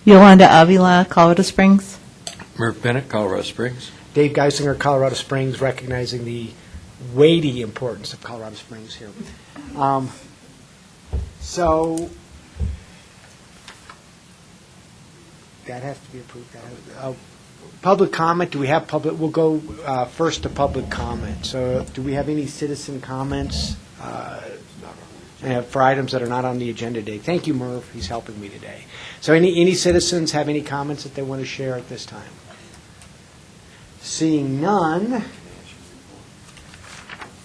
Yolanda Avila, Colorado Springs. Murph Bennett, Colorado Springs. Dave Geisinger, Colorado Springs, recognizing the weighty importance of Colorado Springs here. So that has to be approved. Public comment, do we have public? We'll go first to public comment. So do we have any citizen comments for items that are not on the agenda today? Thank you, Murph. He's helping me today. So any citizens have any comments that they want to share at this time? Seeing none,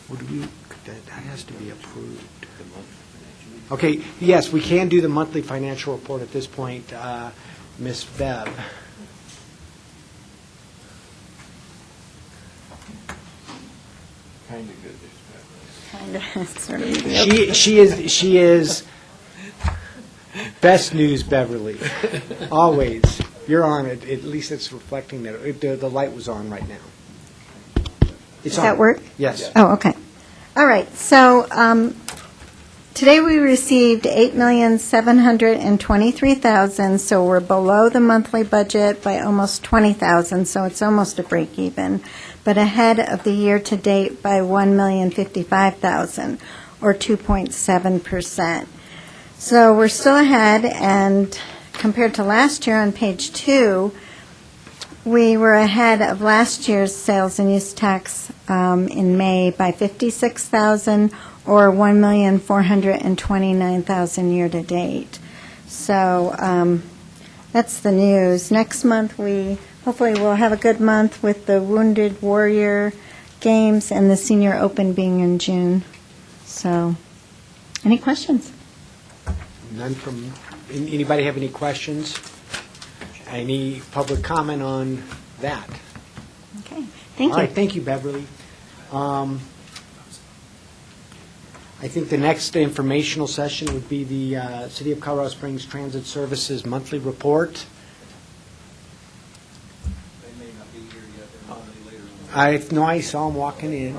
that has to be approved. Okay, yes, we can do the monthly financial report at this point. Ms. Bev. Kind of good. Kind of, sort of. She is best news, Beverly. Always. You're on it. At least it's reflecting that. The light was on right now. Does that work? Yes. Oh, okay. All right. So today we received $8,723,000. So we're below the monthly budget by almost $20,000. So it's almost a break even, but ahead of the year to date by $1,055,000, or 2.7%. So we're still ahead, and compared to last year on page 2, we were ahead of last year's sales and use tax in May by $56,000, or $1,429,000 year to date. So that's the news. Next month, hopefully we'll have a good month with the Wounded Warrior Games and the Senior Open being in June. So, any questions? None from anybody have any questions? Any public comment on that? Okay, thank you. All right, thank you, Beverly. I think the next informational session would be the City of Colorado Springs Transit Services monthly report. They may not be here yet. They're probably later on. I saw them walking in.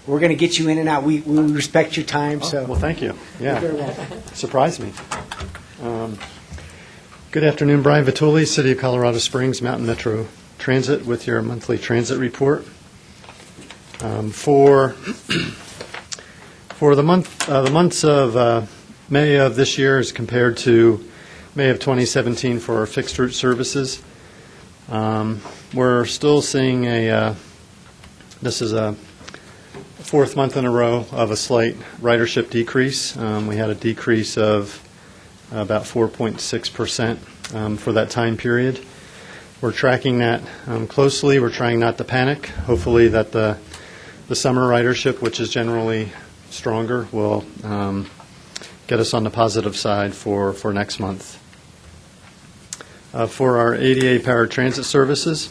We're going to get you in and out. We respect your time. So, Well, thank you. You're very Yeah, welcome. surprised me. Good afternoon, Brian Vituli, City of Colorado Springs Mountain Metro Transit with your monthly transit report. For the months of May of this year as compared to May of 2017 for our fixed route services, we're still seeing this is a fourth month in a row of a slight ridership decrease. We had a decrease of about 4.6% for that time period. We're tracking that closely. We're trying not to panic. Hopefully that the summer ridership, which is generally stronger, will get us on the positive side for next month. For our ADA powered transit services,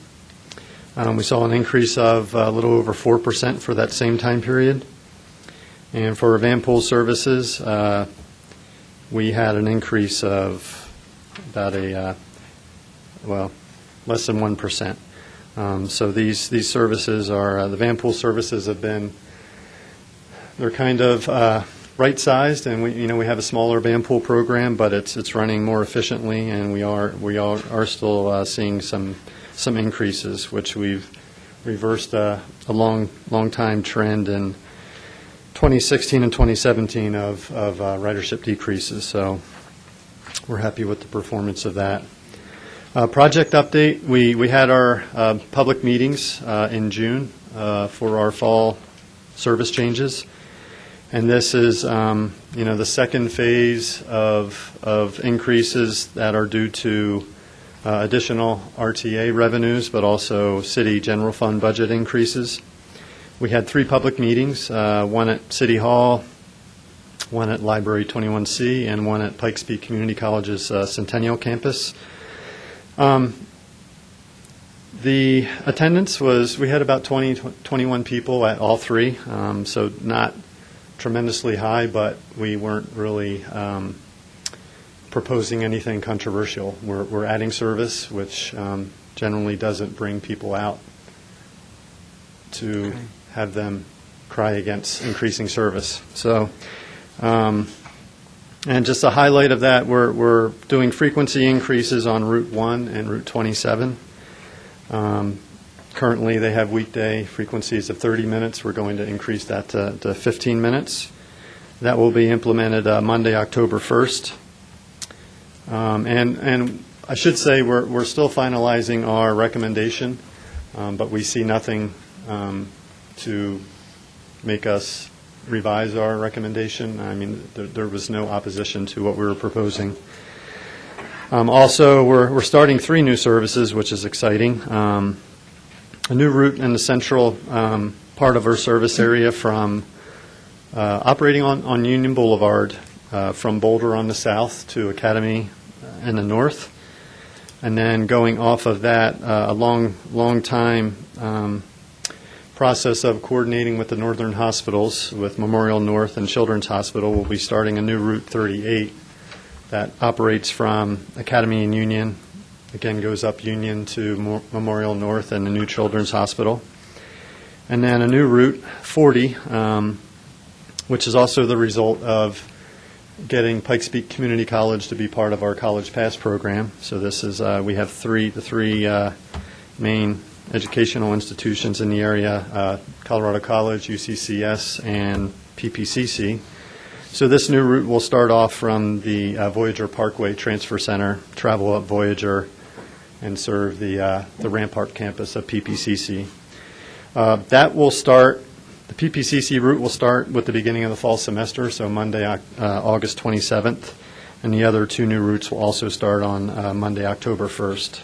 we saw an increase of a little over 4% for that same time period. And for our van pool services, we had an increase of about less than 1%. So these services are, the van pool services they're kind of right-sized, and we have a smaller van pool program, but it's running more efficiently, and we are still seeing some increases, which we've reversed a long time trend in 2016 and 2017 of ridership decreases. So we're happy with the performance of that. Project update, we had our public meetings in June for our fall service changes. And this is, the second phase of increases that are due to additional RTA revenues, but also city general fund budget increases. We had 3 public meetings, one at City Hall, one at Library 21C, and one at Pikes Peak Community College's Centennial Campus. The attendance we had about 21 people at all 3, so not tremendously high, but we weren't really proposing anything controversial. We're adding service, which generally doesn't bring people out to have them cry against increasing service. So And just a highlight of that, we're doing frequency increases on Route 1 and Route 27. Currently, they have weekday frequencies of 30 minutes. We're going to increase that to 15 minutes. That will be implemented Monday, October 1st. And I should say we're still finalizing our recommendation, but we see nothing to make us revise our recommendation. I mean, there was no opposition to what we were proposing. Also, we're starting 3 new services, which is exciting. A new route in the central part of our service area from operating on Union Boulevard from Boulder on the south to Academy in the north, and then going off of that, a long time process of coordinating with the northern hospitals, with Memorial North and Children's Hospital. We'll be starting a new Route 38 that operates from Academy and Union, again goes up Union to Memorial North and the new Children's Hospital. And then a new Route 40, which is also the result of getting Pikes Peak Community College to be part of our College Pass program. So this is, we have the three main educational institutions in the area, Colorado College, UCCS, and PPCC. So this new route will start off from the Voyager Parkway Transfer Center, travel up Voyager, and serve the Rampart campus of PPCC. That will start, the PPCC route will start with the beginning of the fall semester, so Monday, August 27th, and the other 2 new routes will also start on Monday, October 1st.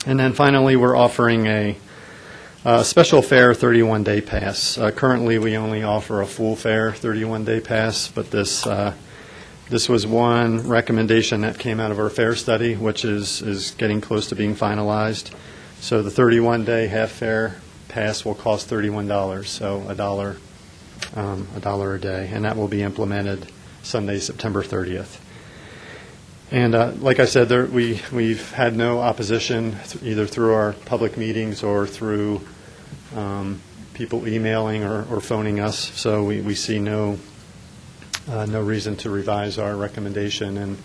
And then finally, we're offering a special fare 31-day pass. Currently, we only offer a full fare 31-day pass, but this was one recommendation that came out of our fare study, which is getting close to being finalized. So the 31-day half fare pass will cost $31, so a dollar a day, and that will be implemented Sunday, September 30th. And like I said, we've had no opposition either through our public meetings or through people emailing or phoning us. So we see no reason to revise our recommendation, and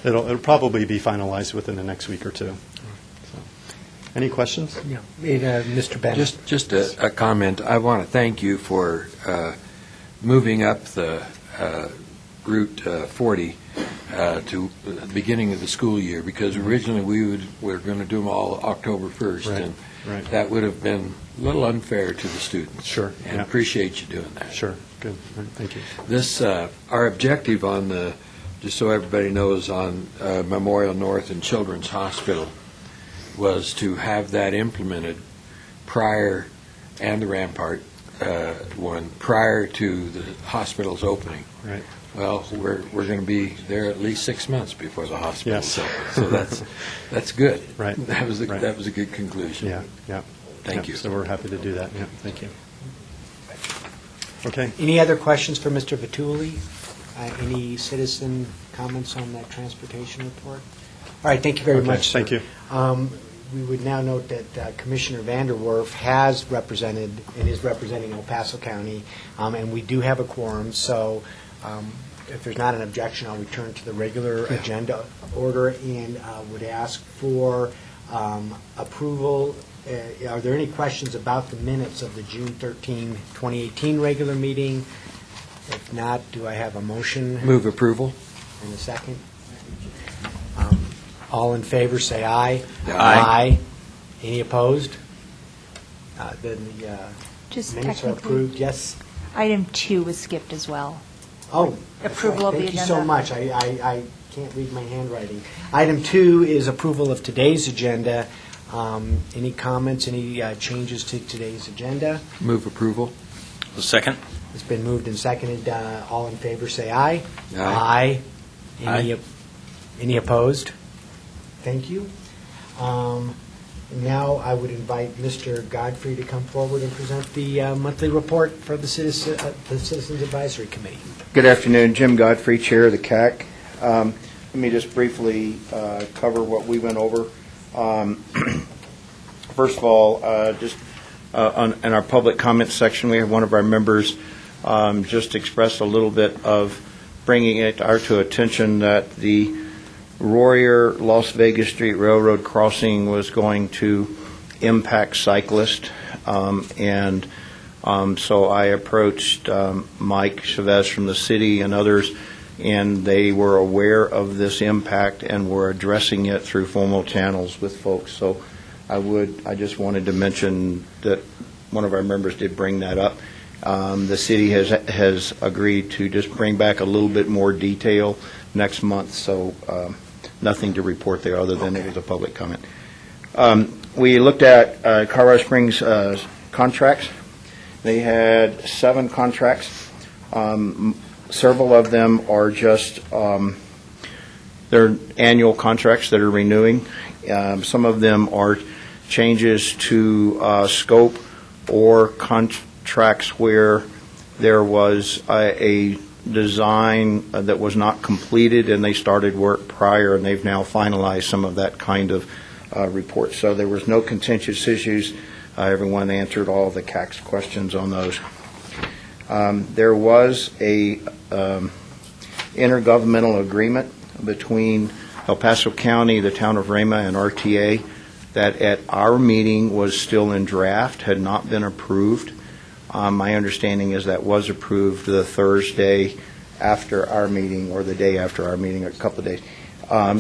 it'll probably be finalized within the next week or 2. So, any questions? Yeah. Mr. Bennett. Just a comment. I want to thank you for moving up the Route 40 to the beginning of the school year, because originally we were going to do them all October 1st, Right. that would have been a little unfair to the students. Sure. And Yeah. appreciate you doing that. Sure. Good. All right, thank you. This, our objective on the, just so everybody knows, on Memorial North and Children's Hospital was to have that implemented prior, and the Rampart one, prior to the hospital's opening. Right. Well, we're going to be there at least 6 months before the hospital. Yes. So that's good. Right. That was Right. that was a good conclusion. Yeah. Thank you. So we're happy to do that. Yeah. Thank you. Okay. Any other questions for Mr. Vituli? Any citizen comments on that transportation report? All right, thank you very Okay, much, sir. thank you. We would now note that Commissioner Vanderwerf has represented and is representing El Paso County, and we do have a quorum, so if there's not an objection, I'll return to the regular agenda order and would ask for approval. Are there any questions about the minutes of the June 13, 2018 regular meeting? If not, do I have a motion? Move approval. And a second? All in favor, say aye. Aye. Any opposed? Then the Just minutes are technically, approved, yes? item 2 was skipped as well. Oh. Approval of the Thank you so agenda. much. I can't read my handwriting. Item 2 is approval of today's agenda. Any comments, any changes to today's agenda? Move approval. Second? It's been moved and seconded. All in favor, say aye. Aye. Any opposed? Thank you. Now I would invite Mr. Godfrey to come forward and present the monthly report for the Citizens Advisory Committee. Good afternoon, Jim Godfrey, Chair of the CAC. Let me just briefly cover what we went over. First of all, in our public comment section, we have one of our members just expressed a little bit of bringing it to our attention that the Royer-Las Vegas Street Railroad crossing was going to impact cyclists, so I approached Mike Chavez from the city and others, and they were aware of this impact and were addressing it through formal channels with folks. So I just wanted to mention that one of our members did bring that up. The city has agreed to just bring back a little bit more detail next month, so nothing to report there other than it was a public comment. We looked at Colorado Springs contracts. They had 7 contracts. Several of them are just they're annual contracts that are renewing. Some of them are changes to scope or contracts where there was a design that was not completed and they started work prior and they've now finalized some of that kind of report. So there was no contentious issues. Everyone answered all the CAC's questions on those. There was a intergovernmental agreement between El Paso County, the town of Rama, and RTA that at our meeting was still in draft, had not been approved. My understanding is that was approved the Thursday after our meeting or the day after our meeting, a couple of days.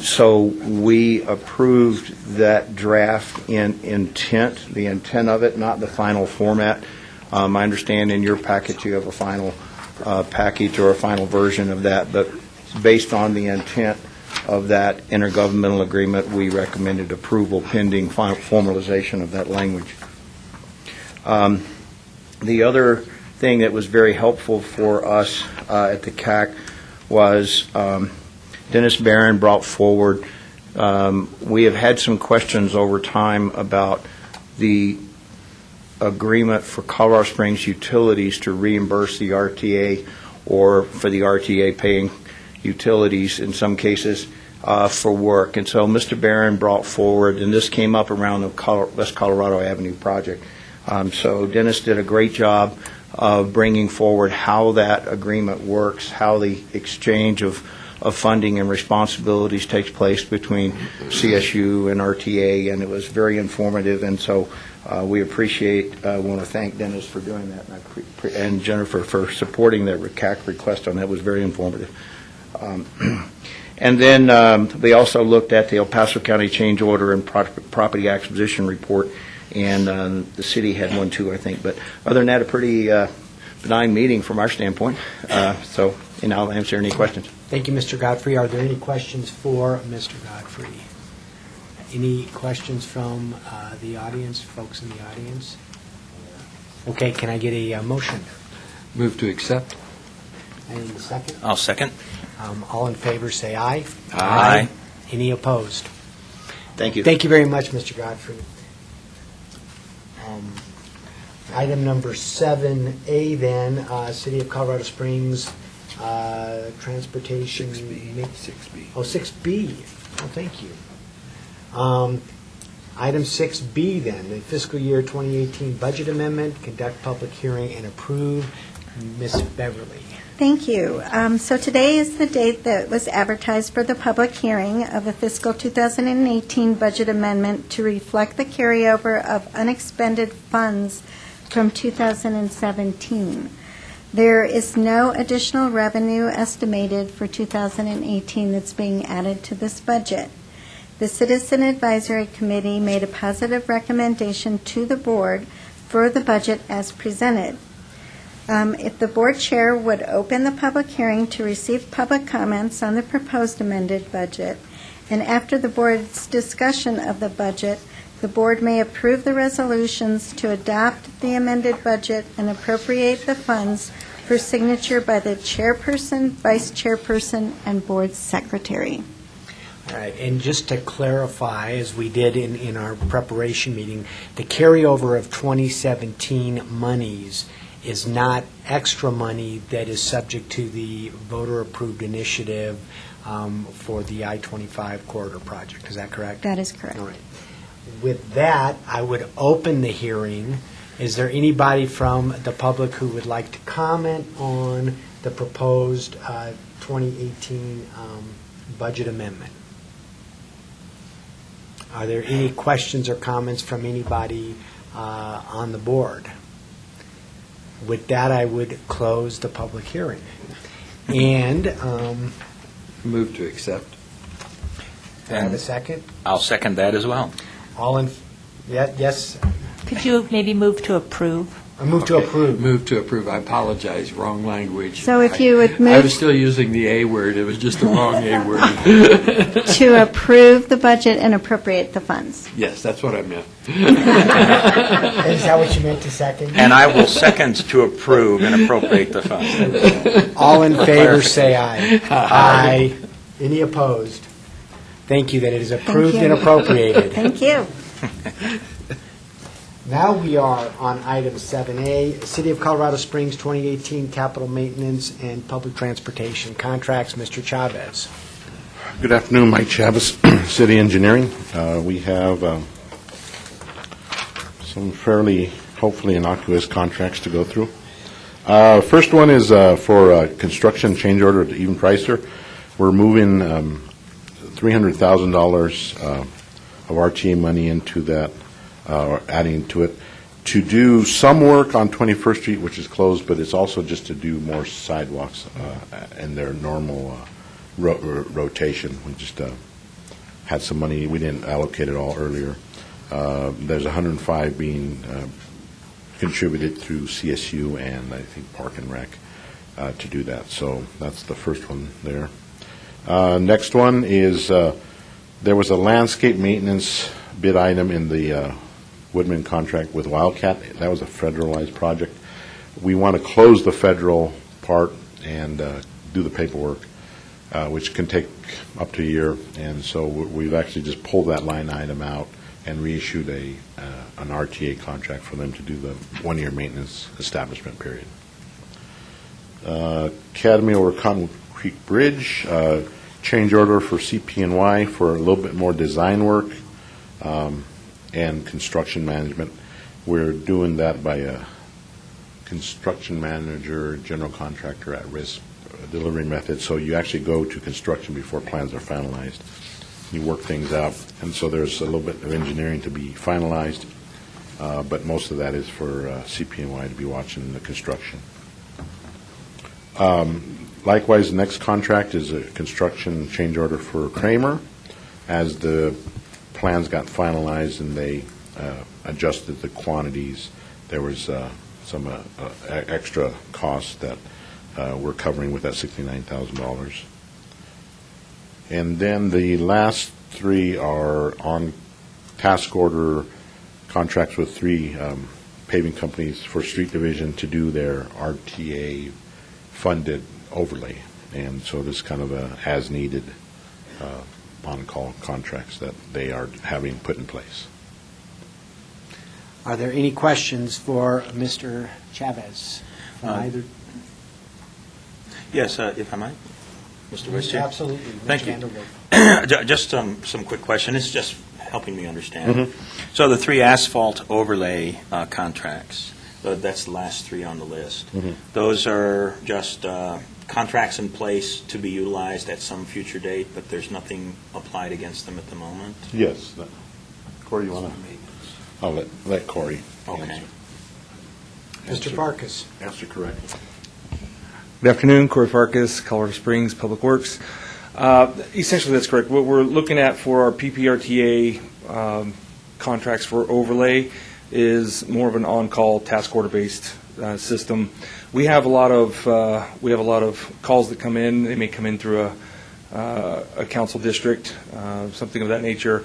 So we approved that draft in intent, the intent of it, not the final format. I understand in your package you have a final package or a final version of that, but based on the intent of that intergovernmental agreement, we recommended approval pending final formalization of that language. The other thing that was very helpful for us at the CAC was Dennis Barron brought forward, we have had some questions over time about the agreement for Colorado Springs utilities to reimburse the RTA or for the RTA paying utilities in some cases for work. And so Mr. Barron brought forward, and this came up around the West Colorado Avenue project. So Dennis did a great job of bringing forward how that agreement works, how the exchange of funding and responsibilities takes place between CSU and RTA, and it was very informative. And so we appreciate, want to thank Dennis for doing that, and Jennifer for supporting that CAC request on that. It was very informative. And then they also looked at the El Paso County change order and property acquisition report, and the city had one too, I think. But other than that, a pretty benign meeting from our standpoint. So, and I'll answer any questions. Thank you, Mr. Godfrey. Are there any questions for Mr. Godfrey? Any questions from the audience, folks in the audience? Okay, can I get a motion? Move to accept. And a second? I'll second. All in favor, say aye. Aye. Any opposed? Thank you. Thank you very much, Mr. Godfrey. Item number 7A then, City of Colorado Springs Transportation. 6B. Oh, 6B. Oh, thank you. Item 6B then, the fiscal year 2018 budget amendment, conduct public hearing and approve. Ms. Beverly. Thank you. So today is the date that was advertised for the public hearing of the fiscal 2018 budget amendment to reflect the carryover of unexpended funds from 2017. There is no additional revenue estimated for 2018 that's being added to this budget. The Citizen Advisory Committee made a positive recommendation to the board for the budget as presented. If the board chair would open the public hearing to receive public comments on the proposed amended budget, and after the board's discussion of the budget, the board may approve the resolutions to adopt the amended budget and appropriate the funds for signature by the chairperson, vice chairperson, and board secretary. All right, and just to clarify, as we did in our preparation meeting, the carryover of 2017 monies is not extra money that is subject to the voter-approved initiative for the I-25 corridor project. Is that correct? That is correct. All right. With that, I would open the hearing. Is there anybody from the public who would like to comment on the proposed 2018 budget amendment. Are there any questions or comments from anybody on the board? With that, I would close the public hearing. And Move to accept. do I have a second? I'll second that as well. All in, yes, Could you maybe move to approve? I move to approve. Move to approve. I apologize, wrong language. So if you would I move was still using the A word. It was just the wrong A word. to approve the budget and appropriate the funds. Yes, that's what I meant. Is that what you meant to second? And I will second to approve and appropriate the funds. All in favor, say aye. Aye. Any opposed? Thank you, that it is approved you. and appropriated. Thank you. Now we are on item 7A, City of Colorado Springs 2018 Capital Maintenance and Public Transportation Contracts. Mr. Chavez. Good afternoon, Mike Chavez, City Engineering. We have some fairly, hopefully innocuous contracts to go through. First one is for construction change order to Even Pricer. We're moving $300,000 of RTA money into that, or adding to it, to do some work on 21st Street, which is closed, but it's also just to do more sidewalks in their normal rotation. We just had some money, we didn't allocate it all earlier. There's 105 being contributed through CSU and I think Park and Rec to do that. So that's the first one there. Next one is there was a landscape maintenance bid item in the Woodman contract with Wildcat. That was a federalized project. We want to close the federal part and do the paperwork, which can take up to a year. And so we've actually just pulled that line item out and reissued an RTA contract for them to do the one-year maintenance establishment period. Academy over Cotton Creek Bridge, change order for CP&Y for a little bit more design work and construction management. We're doing that by a construction manager, general contractor at risk delivery method. So you actually go to construction before plans are finalized. You work things out. And so there's a little bit of engineering to be finalized, but most of that is for CP&Y to be watching the construction. Likewise, the next contract is a construction change order for Kramer. As the plans got finalized and they adjusted the quantities, there was some extra costs that we're covering with that $69,000. And then the last three are on task order contracts with three paving companies for street division to do their RTA funded overlay. And so this is kind of a as-needed on-call contracts that they are having put in place. Are there any questions for Mr. Chavez? From either? Yes, if I might, Mr. Vice Chair. Absolutely. Thank Mr. you. Vanderwerf. Just some quick question. It's just helping me understand. So the three asphalt overlay contracts, that's the last three on the list. Those are just contracts in place to be utilized at some future date, but there's nothing applied against them at the moment? Yes. Corey, you want to? I'll let Corey Okay. Mr. Farkas. answer correct. Good afternoon, Corey Farkas, Colorado Springs Public Works. Essentially, that's correct. What we're looking at for our PPRTA contracts for overlay is more of an on-call task order-based system. We have a lot of calls that come in. They may come in through a council district, something of that nature,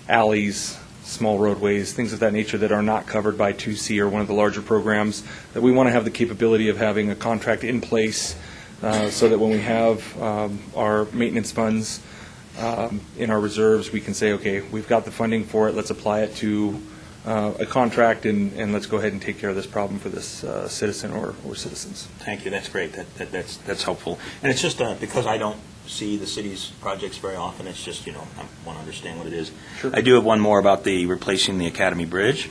alleys, small roadways, things of that nature that are not covered by 2C or one of the larger programs, that we want to have the capability of having a contract in place so that when we have our maintenance funds in our reserves, we can say, okay, we've got the funding for it, let's apply it to a contract and let's go ahead and take care of this problem for this citizen or citizens. Thank you. That's great. That's helpful. And it's just because I don't see the city's projects very often. It's just, I want to understand what it is. Sure. I do have one more about the replacing the Academy Bridge.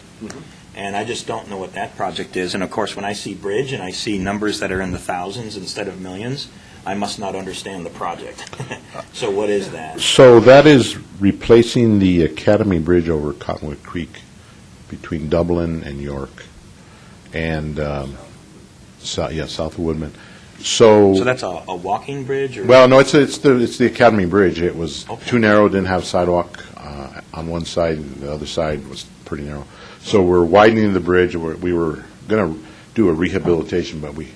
and I just don't know what that project is. And of course, when I see bridge and I see numbers that are in the thousands instead of millions, I must not understand the project. So what is that? So that is replacing the Academy Bridge over Cottonwood Creek between Dublin and York, and south of Woodman. So that's a walking bridge? Or? Well, no, it's the Academy Bridge. It was Okay. too narrow, didn't have sidewalk on one side, and the other side was pretty narrow. So we're widening the bridge. We were going to do a rehabilitation, but we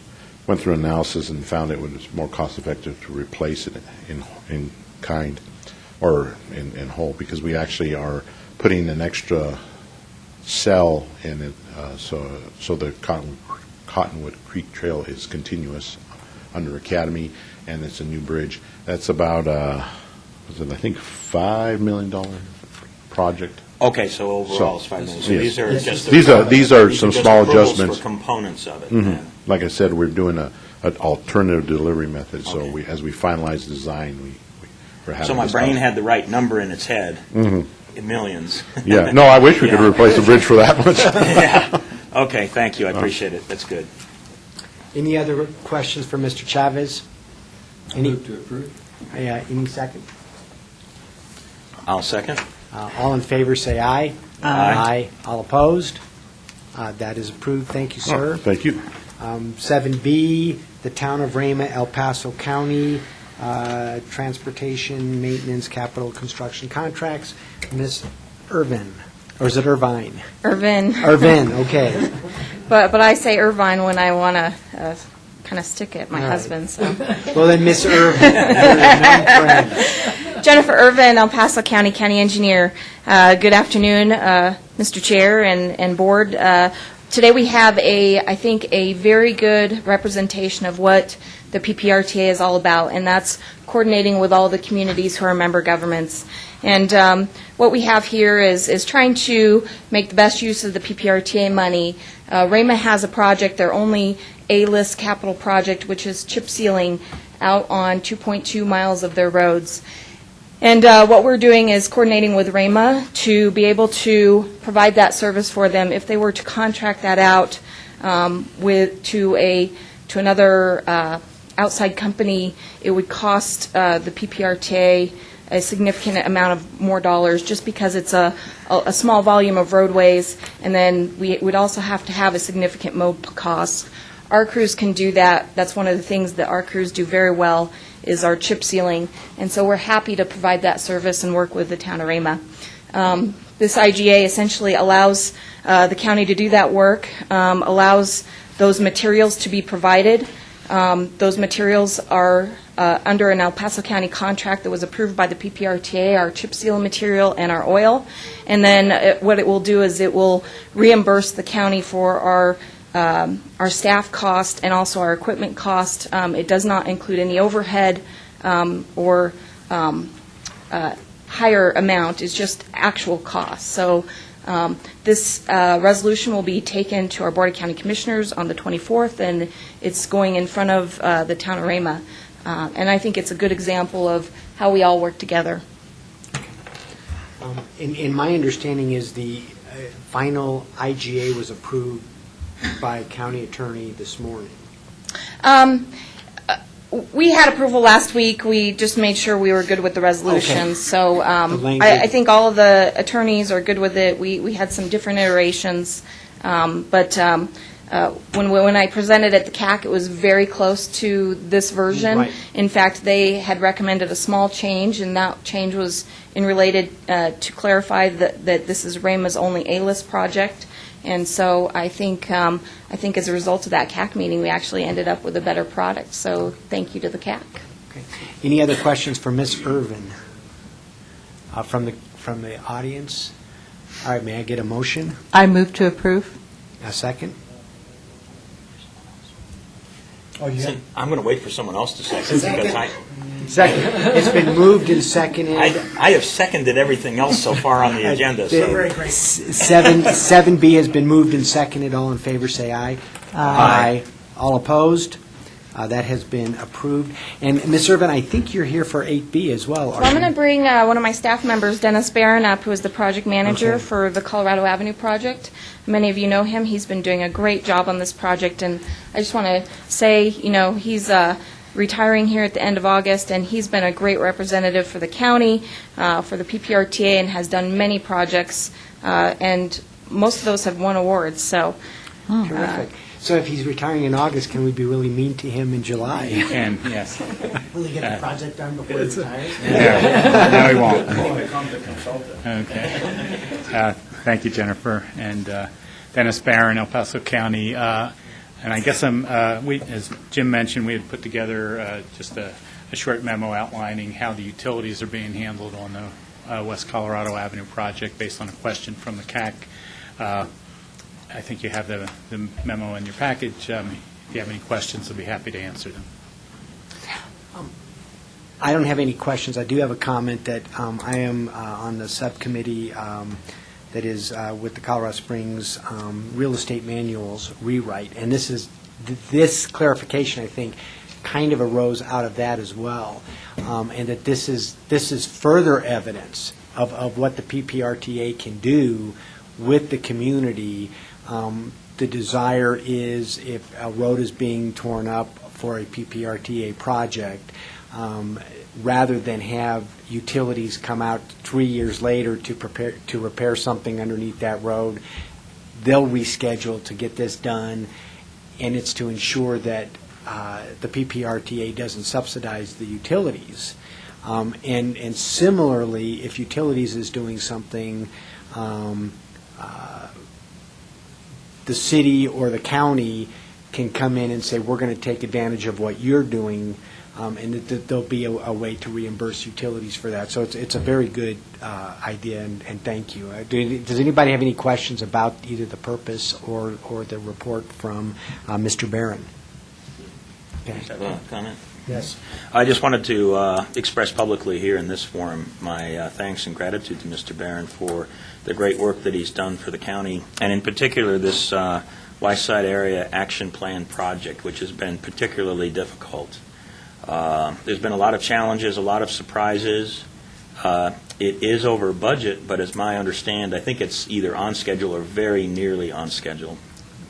went through analysis and found it was more cost-effective to replace it in kind, or in whole, because we actually are putting an extra cell in it, so the Cottonwood Creek Trail is continuous under Academy, and it's a new bridge. That's about, I think, $5 million project. Okay, so overall it's 5 million. So yes. these are just... These are some just small approvals adjustments. for components of it. Mhm. then. Like I said, we're doing an alternative delivery method, so Okay. as we finalize the design, we're having So my this brain talk. had the right number in its head, Mhm. in millions. Yeah, no, I wish we could Yeah. replace the bridge for that much. Yeah. Okay, thank you, I appreciate it, that's good. Any other questions for Mr. Chavez? Any, Move to approve. any second? I'll second. All in favor, say aye. Aye. All opposed? That is approved. Thank you, sir. Thank you. 7B, the Town of Rama, El Paso County, Transportation, Maintenance, Capital Construction Contracts. Ms. Irvin, or is it Irvine? Irvin. Irvin, okay. But I say Irvine when I want to kind of stick it, my All right. husband, so. Well, then, Ms. Irvin, you're a known friend. Jennifer Irvin, El Paso County County Engineer. Good afternoon, Mr. Chair and Board. Today we have I think, a very good representation of what the PPRTA is all about, and that's coordinating with all the communities who are member governments. And what we have here is trying to make the best use of the PPRTA money. Rama has a project, their only A-list capital project, which is chip sealing out on 2.2 miles of their roads. And what we're doing is coordinating with Rama to be able to provide that service for them. If they were to contract that out to another outside company, it would cost the PPRTA a significant amount of more dollars, just because it's a small volume of roadways, and then we would also have to have a significant mode cost. Our crews can do that. That's one of the things that our crews do very well, is our chip sealing, and so we're happy to provide that service and work with the town of Rama. This IGA essentially allows the county to do that work, allows those materials to be provided. Those materials are under an El Paso County contract that was approved by the PPRTA, our chip seal material and our oil. And then what it will do is it will reimburse the county for our staff cost and also our equipment cost. It does not include any overhead or higher amount. It's just actual cost. So this resolution will be taken to our Board of County Commissioners on the 24th, and it's going in front of the town of Rama. And I think it's a good example of how we all work together. In my understanding is the final IGA was approved by county attorney this morning. We had approval last week. We just made sure we were good with the resolution. Okay. So language. I think all of the attorneys are good with it. We had some different iterations, but when I presented at the CAC, it was very close to this version. Right. In fact, they had recommended a small change, and that change was related to clarify that this is Rama's only A-list project. And so I think as a result of that CAC meeting, we actually ended up with a better product. So thank you to the CAC. Okay. Any other questions for Ms. Irvin from the audience? All right, may I get a motion? I move to approve. A second? I'm going to wait for someone else to second, because Second. It's been moved and seconded. I have seconded everything else so far on the agenda, so... 7B has been moved and seconded. All in favor, say aye. Aye. All opposed? That has been approved. And Ms. Irvin, I think you're here for 8B as well. So I'm going to bring one of my staff members, Dennis Barron, up, who is the project manager Okay. for the Colorado Avenue project. Many of you know him. He's been doing a great job on this project, and I just want to say, he's retiring here at the end of August, and he's been a great representative for the county, for the PPRTA, and has done many projects, and most of those have won awards, so. Terrific. So if he's retiring in August, can we be really mean to him in July? And, yes. Will he get the project done before he retires? No, he won't. Okay. Thank you, Jennifer. And Dennis Barron, El Paso County. And I guess as Jim mentioned, we had put together just a short memo outlining how the utilities are being handled on the West Colorado Avenue project based on a question from the CAC. I think you have the memo in your package. If you have any questions, I'll be happy to answer them. I don't have any questions. I do have a comment that I am on the subcommittee that is with the Colorado Springs Real Estate Manuals rewrite, and this clarification, I think, kind of arose out of that as well, and that this is further evidence of what the PPRTA can do with the community. The desire is, if a road is being torn up for a PPRTA project, rather than have utilities come out 3 years later to repair something underneath that road, they'll reschedule to get this done, and it's to ensure that the PPRTA doesn't subsidize the utilities. And similarly, if utilities is doing something, the city or the county can come in and say, we're going to take advantage of what you're doing, and that there'll be a way to reimburse utilities for that. So it's a very good idea, and thank you. Does anybody have any questions about either the purpose or the report from Mr. Barron? Okay. Have a comment? Yes. I just wanted to express publicly here in this forum my thanks and gratitude to Mr. Barron for the great work that he's done for the county, and in particular this West Side Area Action Plan project, which has been particularly difficult. There's been a lot of challenges, a lot of surprises. It is over budget, but as I understand, I think it's either on schedule or very nearly on schedule.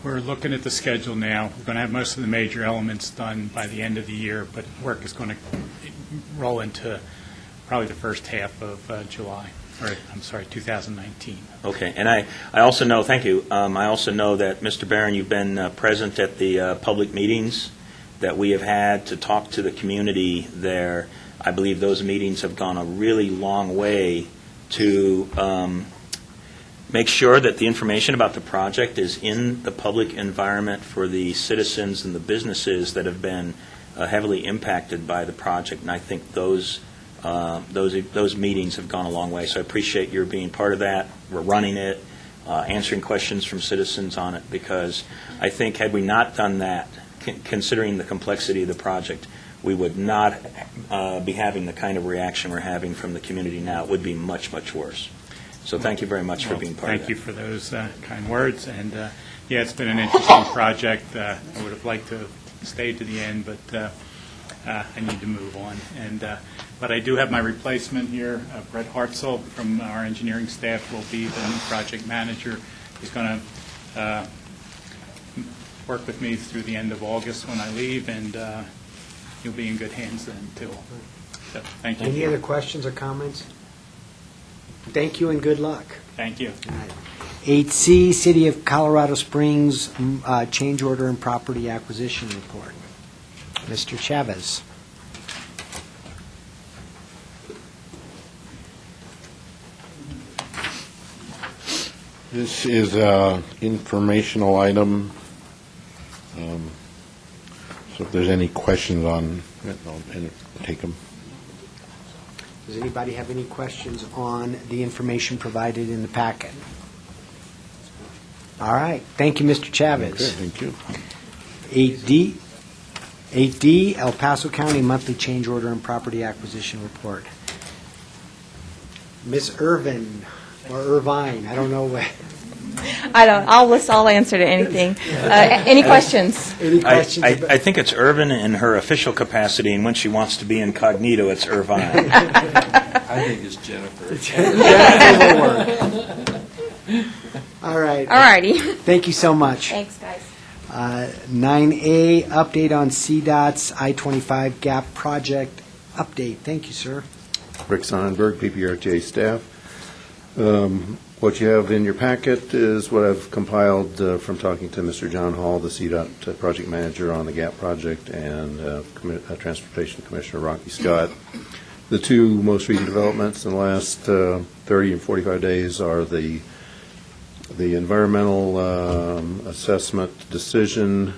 We're looking at the schedule now. We're going to have most of the major elements done by the end of the year, but work is going to roll into probably the first half of July, or I'm sorry, 2019. Okay, and I also know, thank you, I also know that, Mr. Barron, you've been present at the public meetings that we have had to talk to the community there. I believe those meetings have gone a really long way to make sure that the information about the project is in the public environment for the citizens and the businesses that have been heavily impacted by the project. And I think those meetings have gone a long way. So I appreciate your being part of that. We're running it, answering questions from citizens on it, because I think had we not done that, considering the complexity of the project, we would not be having the kind of reaction we're having from the community now. It would be much, much worse. So thank you very much for being part of that. Thank you for those kind words. And, yeah, it's been an interesting project. I would have liked to have stayed to the end, but I need to move on. And but I do have my replacement here, Brett Hartzell from our engineering staff will be the new project manager. He's going to work with me through the end of August when I leave, and you'll be in good hands then, too. So, thank you. Any other questions or comments? Thank you and good luck. Thank you. 8C, City of Colorado Springs Change Order and Property Acquisition Report. Mr. Chavez. This is an informational item. So if there's any questions on it, I'll take them. Does anybody have any questions on the information provided in the packet? All right. Thank you, Mr. Chavez. Okay, thank you. 8D, El Paso County Monthly Change Order and Property Acquisition Report. Ms. Irvin, or Irvine, I don't know what. I'll answer to anything. Any questions? Any questions? I think it's Irvin in her official capacity, and when she wants to be incognito, it's Irvine. I think it's Jennifer. All right. All righty. Thank you so much. Thanks, guys. 9A, update on CDOT's I-25 gap project update. Thank you, sir. Rick Sonnenberg, PPRTA staff. What you have in your packet is what I've compiled from talking to Mr. John Hall, the CDOT project manager on the GAP project, and Transportation Commissioner Rocky Scott. The two most recent developments in the last 30 and 45 days are the environmental assessment decision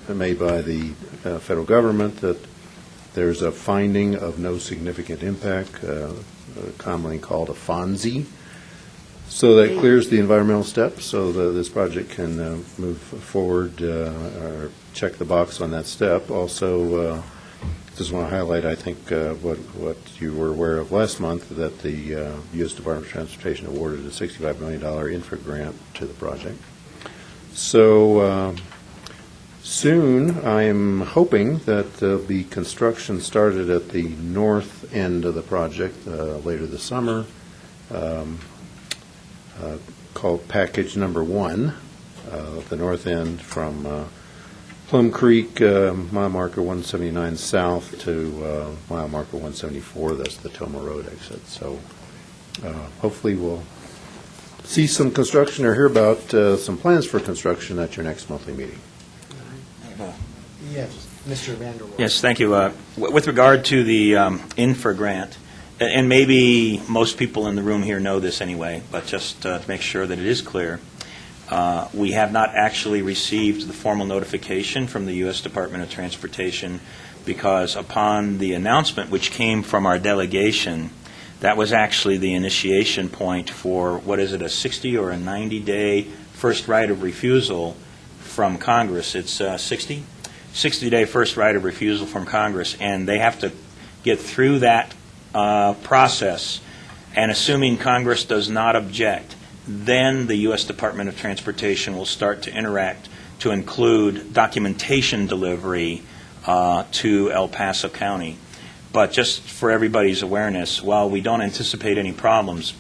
made by the federal government that there's a finding of no significant impact, commonly called a FONSI. So that clears the environmental steps, so this project can move forward or check the box on that step. Also, just want to highlight, I think, what you were aware of last month, that the U.S. Department of Transportation awarded a $65 million infra grant to the project. So soon, I'm hoping that there'll be construction started at the north end of the project later this summer, called package number 1, the north end from Plum Creek, mile marker 179 south to mile marker 174. That's the Toma Road exit. So hopefully we'll see some construction or hear about some plans for construction at your next monthly meeting. Yes, Mr. Vanderwerf. Yes, thank you. With regard to the infra grant, and maybe most people in the room here know this anyway, but just to make sure that it is clear, we have not actually received the formal notification from the U.S. Department of Transportation, because upon the announcement, which came from our delegation, that was actually the initiation point for, what is it, a 60 or a 90-day first right of refusal from Congress. It's 60-day first right of refusal from Congress, and they have to get through that process, and assuming Congress does not object, then the U.S. Department of Transportation will start to interact to include documentation delivery to El Paso County. But just for everybody's awareness, while we don't anticipate any problems,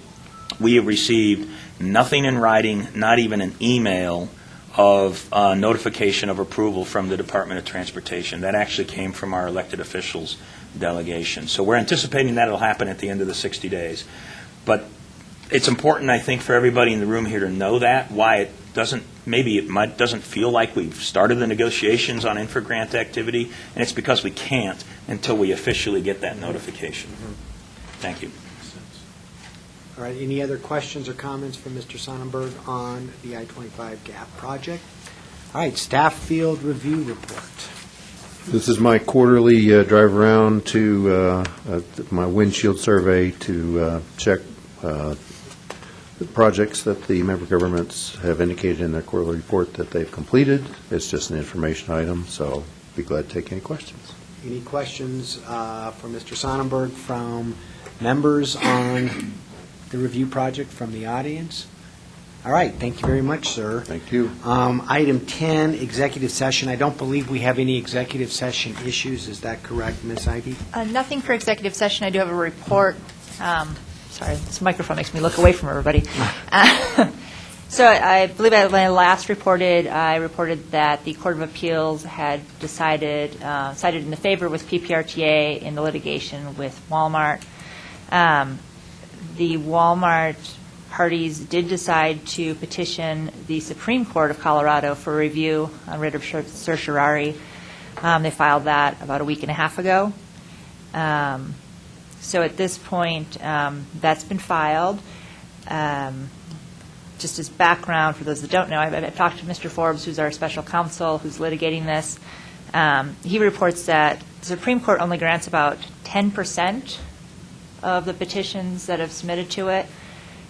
we have received nothing in writing, not even an email of notification of approval from the Department of Transportation. That actually came from our elected officials delegation. So we're anticipating that will happen at the end of the 60 days. But it's important, I think, for everybody in the room here to know that, why it doesn't, maybe it doesn't feel like we've started the negotiations on infra-grant activity, and it's because we can't until we officially get that notification. Thank you. All right, any other questions or comments from Mr. Sonnenberg on the I-25 GAP project? All right, staff field review report. This is my quarterly drive around to my windshield survey to check the projects that the member governments have indicated in their quarterly report that they've completed. It's just an information item, so be glad to take any questions. Any questions for Mr. Sonnenberg from members on the review project from the audience? All right, thank you very much, sir. Thank you. Item 10, executive session. I don't believe we have any executive session issues. Is that correct, Ms. Ivy? Nothing for executive session. I do have a report. Sorry, this microphone makes me look away from everybody. So I believe when I last reported, I reported that the Court of Appeals had decided, sided in the favor with PPRTA in the litigation with Walmart. The Walmart parties did decide to petition the Supreme Court of Colorado for review on writ of certiorari. They filed that about a week and a half ago. So at this point, that's been filed. Just as background, for those that don't know, I've talked to Mr. Forbes, who's our special counsel, who's litigating this. He reports that the Supreme Court only grants about 10% of the petitions that have submitted to it.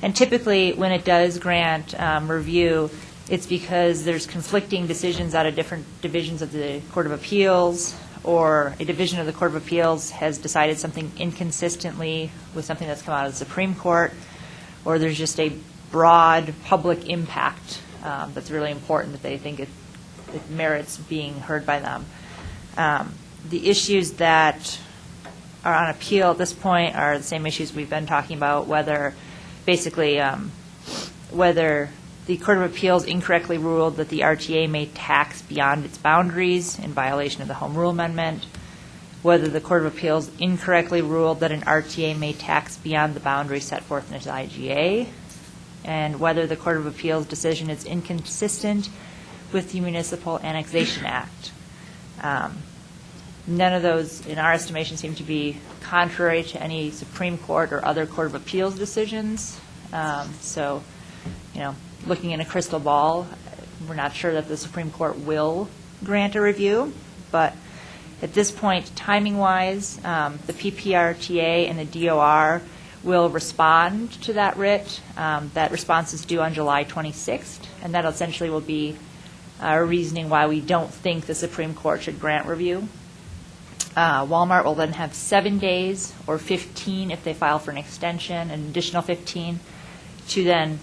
And typically, when it does grant review, it's because there's conflicting decisions out of different divisions of the Court of Appeals, or a division of the Court of Appeals has decided something inconsistently with something that's come out of the Supreme Court, or there's just a broad public impact that's really important, that they think it merits being heard by them. The issues that are on appeal at this point are the same issues we've been talking about, whether the Court of Appeals incorrectly ruled that the RTA may tax beyond its boundaries in violation of the Home Rule Amendment, whether the Court of Appeals incorrectly ruled that an RTA may tax beyond the boundaries set forth in its IGA, and whether the Court of Appeals decision is inconsistent with the Municipal Annexation Act. None of those, in our estimation, seem to be contrary to any Supreme Court or other Court of Appeals decisions. So, looking in a crystal ball, we're not sure that the Supreme Court will grant a review, but at this point, timing-wise, the PPRTA and the DOR will respond to that writ. That response is due on July 26th, and that essentially will be our reasoning why we don't think the Supreme Court should grant review. Walmart will then have 7 days, or 15 if they file for an extension, an additional 15, to then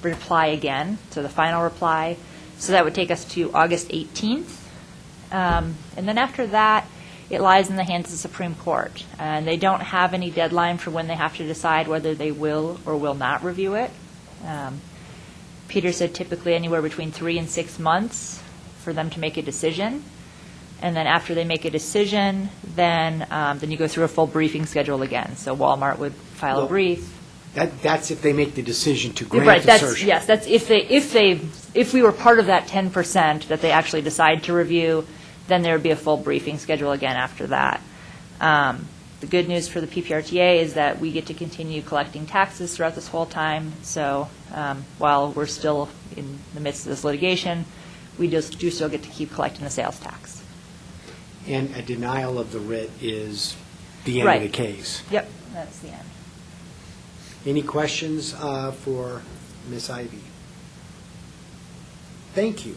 reply again, so the final reply. So that would take us to August 18th. And then after that, it lies in the hands of the Supreme Court. And they don't have any deadline for when they have to decide whether they will or will not review it. Peter said typically anywhere between 3 and 6 months for them to make a decision. And then after they make a decision, then you go through a full briefing schedule again. So Walmart would file a brief. That's if they make the decision to Right. grant That's assertion. yes. That's if we were part of that 10% that they actually decide to review, then there would be a full briefing schedule again after that. The good news for the PPRTA is that we get to continue collecting taxes throughout this whole time. So while we're still in the midst of this litigation, we do still get to keep collecting the sales tax. And a denial of the writ is the end Right. of the case. Yep, that's the end. Any questions for Ms. Ivy? Thank you.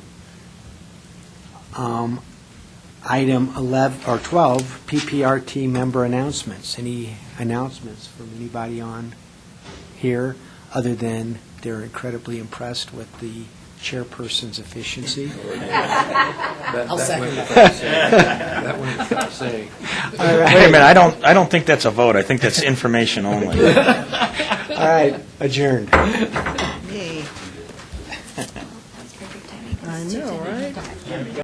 Item 11 or 12, PPRT member announcements. Any announcements from anybody on here other than they're incredibly impressed with the chairperson's efficiency? I'll second that. That went without saying. All right. Wait a minute, I don't think that's a vote. I think that's information only. All right, adjourned. Yay. That's perfect timing. I know, right?